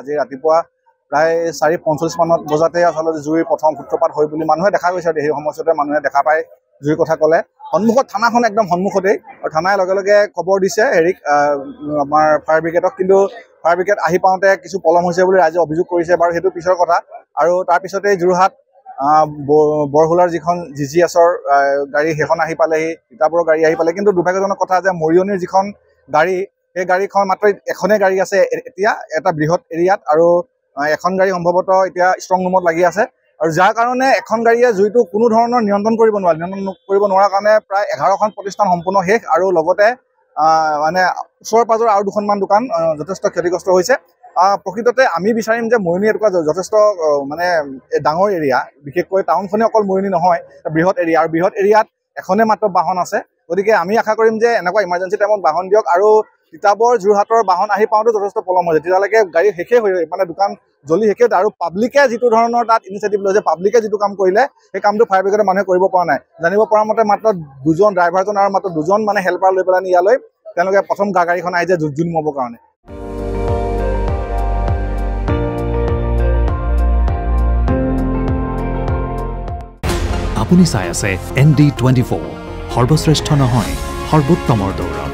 আজি ৰাতিপুৱা প্ৰায় 4:45 মানত বজাতে আচলতে জুইৰ প্ৰথম সূত্ৰপাত হয় বুলি মানুহে দেখা গৈছে। সেই সময়তে মানুহে দেখা পায় জুইৰ কথা ক'লে। সন্মুখত থানাখন একদম সন্মুখতেই, আৰু থানাই লগে লগে খবৰ দিছে হেৰিক আমাৰ ফায়াৰ ব্ৰিগেডক, কিন্তু ফায়াৰ ব্ৰিগেড আহি পাওঁতে কিছু পলম হৈছে বুলি ৰাইজে অভিযোগ কৰিছে। বাৰু সেইটো পিছৰ কথা। আৰু তাৰপিছতেই যোৰহাট বৰহোলাৰ যিখন GGSৰ গাড়ী সেইখন আহি পালেহি, তিতাবৰৰ গাড়ী আহি পালে। কিন্তু দুৰ্ভাগ্যজনক কথা যে মৰিয়নিৰ যিখন গাড়ী, সেই গাড়ীখন মাত্ৰ এখনেই গাড়ী আছে এতিয়া এটা বৃহৎ এৰিয়াত, আৰু এখন গাড়ী সম্ভৱতঃ এতিয়া ষ্ট্ৰং ৰুমত লাগি আছে। আৰু যাৰ কাৰণে এখন গাড়ীয়ে জুইটো কোনো ধৰণৰ নিয়ন্ত্ৰণ কৰিব নোৱাৰাৰ কাৰণে প্ৰায় 11খন প্ৰতিষ্ঠান সম্পূৰ্ণ শেষ, আৰু লগতে মানে ওচৰ পাজৰ আৰু দুখনমান দোকান যথেষ্ট ক্ষতিগ্ৰস্ত হৈছে। প্ৰকৃততে আমি বিচাৰিম যে মৰিয়নি এনেকুৱা যথেষ্ট মানে ডাঙৰ এৰিয়া, বিশেষকৈ টাউনখনে অকল মৰিয়নি নহয়, বৃহৎ এৰিয়া, আৰু বৃহৎ এৰিয়াত এখনে মাত্ৰ বাহন আছে। গতিকে আমি আশা কৰিম যে এনেকুৱা ইমাৰ্জেঞ্চি টাইমত বাহন দিয়ক, আৰু তিতাবৰ যোৰহাটৰ বাহন আহি পাওঁতে যথেষ্ট পলম হৈছে। তেতিয়ালৈকে গাড়ী শেষেই হৈ মানে দোকান জ্বলি শেষেই, আৰু পাব্লিকে যিটো ধৰণৰ তাত ইনিচিয়েটিভ লৈছে, পাব্লিকে যিটো কাম কৰিলে সেই কামটো ফায়াৰ ব্ৰিগেডৰ মানুহে কৰিব পৰা নাই। জানিব পৰা মতে মাত্ৰ দুজন ড্ৰাইভাৰজন আৰু মাত্ৰ দুজন মানে হেল্পাৰ লৈ পেলাই ইয়ালৈ তেওঁলোকে প্ৰথম গাড়ীখন আহিছে জুই নুমাবৰ কাৰণে। আপুনি চাই আছে ND24, সৰ্বশ্ৰেষ্ঠ নহয় সৰ্বোত্তমৰ দৌৰ।